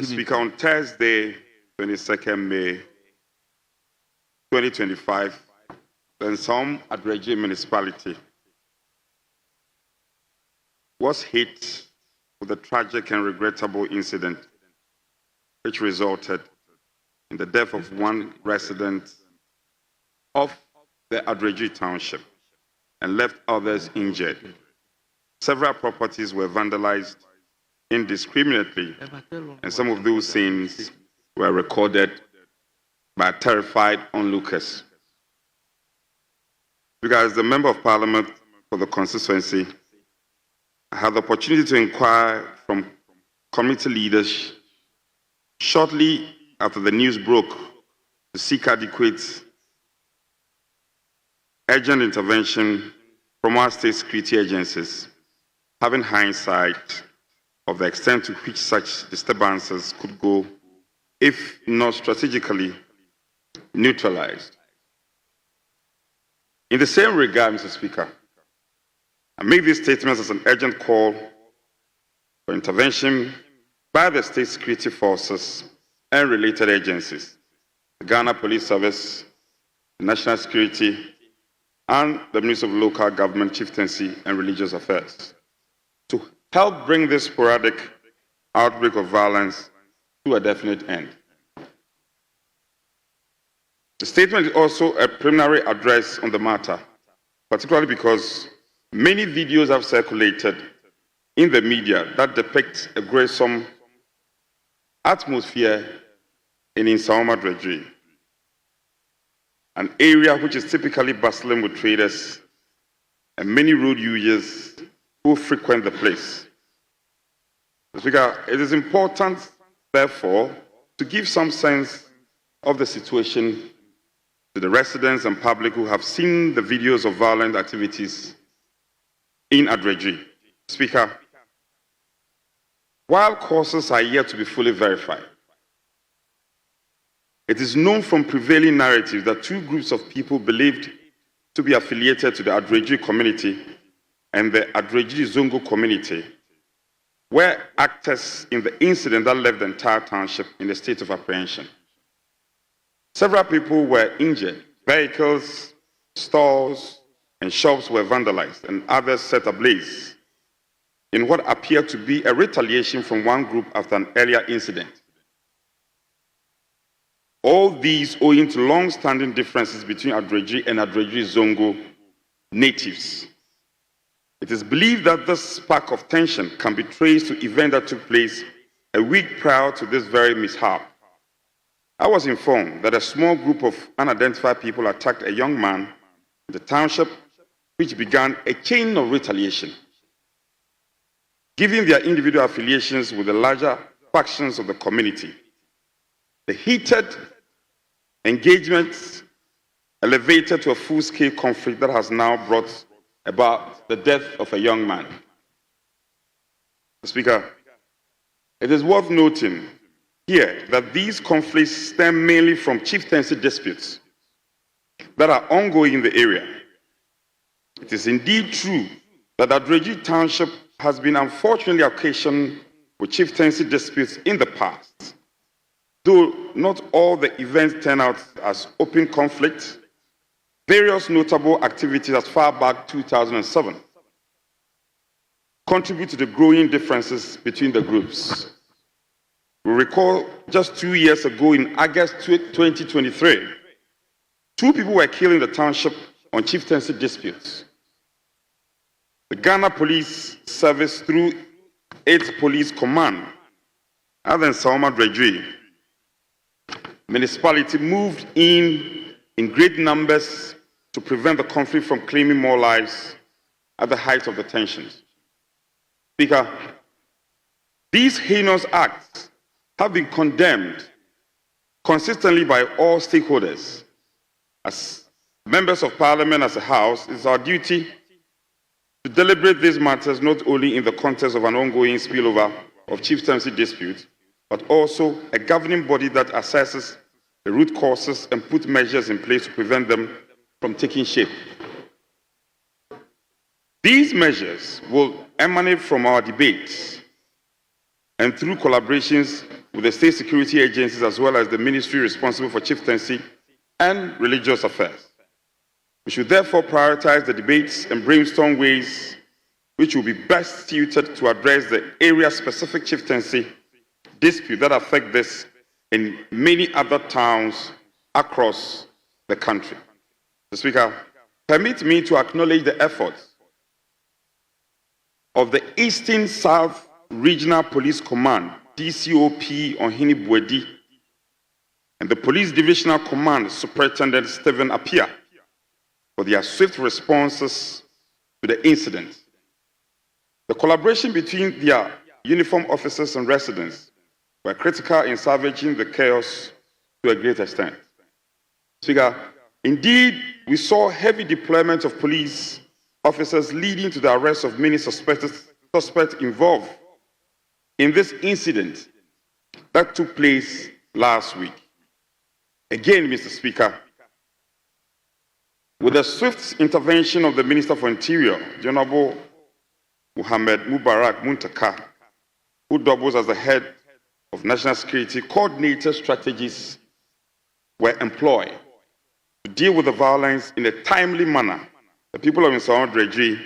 Speaker, on Thursday, 22nd May 2025, the Nsawam-Adoagyiri municipality was hit with a tragic and regrettable incident which resulted in the death of one resident of the Adoagyiri township and left others injured. Several properties were vandalized indiscriminately, and some of those scenes were recorded by terrified onlookers. Because as the Member of Parliament for the constituency, I had the opportunity to inquire from community leaders shortly after the news broke to seek adequate urgent intervention from our state security agencies, having hindsight of the extent to which such disturbances could go if not strategically neutralized. In the same regard, Mr. Speaker, I make these statements as an urgent call for intervention by the state security forces and related agencies, the Ghana Police Service, the National Security, and the Ministry of Local Government, Chieftaincy, and Religious Affairs, to help bring this sporadic outbreak of violence to a definite end. The statement is also a preliminary address on the matter, particularly because many videos have circulated in the media that depict a gruesome atmosphere in Nsawam-Adoagyiri, an area which is typically bustling with traders and many road users who frequent the place. Mr. Speaker, it is important, therefore, to give some sense of the situation to the residents and public who have seen the videos of violent activities in Adoagyiri. Speaker, while causes are yet to be fully verified, it is known from prevailing narratives that two groups of people believed to be affiliated to the Adoagyiri community and the Adoagyiri Zongo community were actors in the incident that left the entire township in a state of apprehension. Several people were injured. Vehicles, stores, and shops were vandalized, and others set ablaze in what appeared to be a retaliation from one group after an earlier incident. All these owing to long-standing differences between Adoagyiri and Adoagyiri Zongo natives. It is believed that this spark of tension can be traced to events that took place a week prior to this very mishap. I was informed that a small group of unidentified people attacked a young man in the township, which began a chain of retaliation. Given their individual affiliations with the larger factions of the community, the heated engagement elevated to a full-scale conflict that has now brought about the death of a young man. Mr. Speaker, it is worth noting here that these conflicts stem mainly from chieftaincy disputes that are ongoing in the area. It is indeed true that Adoagyiri Township has been unfortunately occasioned with chieftaincy disputes in the past, though not all the events turn out as open conflict. Various notable activities as far back 2007 contribute to the growing differences between the groups. We recall just 2 years ago in August 2023, 2 people were killed in the township on chieftaincy disputes. The Ghana Police Service, through its police command, and then Nsawam-Adoagyiri municipality, moved in great numbers to prevent the conflict from claiming more lives at the height of the tensions. Speaker, these heinous acts have been condemned consistently by all stakeholders. As members of Parliament, as a House, it is our duty to deliberate these matters not only in the context of an ongoing spillover of chieftaincy disputes, but also a governing body that assesses the root causes and put measures in place to prevent them from taking shape. These measures will emanate from our debates and through collaborations with the state security agencies as well as the ministry responsible for chieftaincy and religious affairs. We should therefore prioritize the debates and brainstorm ways which will be best suited to address the area-specific chieftaincy dispute that affect this in many other towns across the country. Mr. Speaker, permit me to acknowledge the efforts of the Eastern South Regional Police Command, DCOP Ohini Bwedi, and the Police Divisional Command Superintendent Stephen Apia for their swift responses to the incident. The collaboration between their uniformed officers and residents were critical in salvaging the chaos to a great extent. Speaker, indeed, we saw heavy deployment of police officers leading to the arrest of many suspects involved in this incident that took place last week. Again, Mr. Speaker, with the swift intervention of the Minister for Interior, Honorable Mohammed Mubarak Muntaka, who doubles as the head of national security, coordinated strategies were employed to deal with the violence in a timely manner. The people of Nsawam-Adoagyiri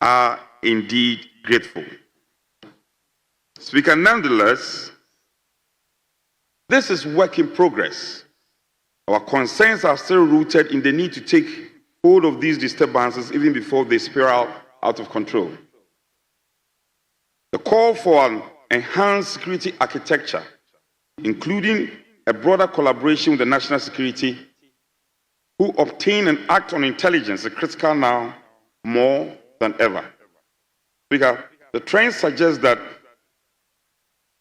are indeed grateful. Speaker, nonetheless, this is work in progress. Our concerns are still rooted in the need to take hold of these disturbances even before they spiral out of control. The call for an enhanced security architecture, including a broader collaboration with the national security, who obtain and act on intelligence, is critical now more than ever. Speaker, the trend suggests that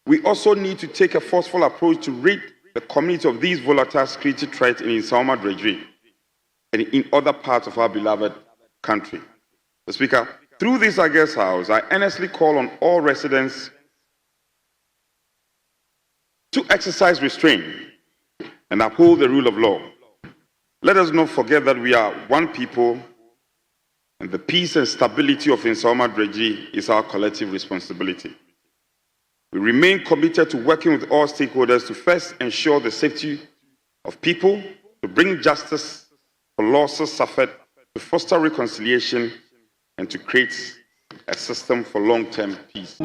we also need to take a forceful approach to rid the community of these volatile security threats in Nsawam-Adoagyiri and in other parts of our beloved country. The Speaker, through this August House, I earnestly call on all residents to exercise restraint and uphold the rule of law. Let us not forget that we are one people and the peace and stability of Nsawam-Adoagyiri is our collective responsibility. We remain committed to working with all stakeholders to first ensure the safety of people, to bring justice for losses suffered, to foster reconciliation, and to create a system for long-term peace.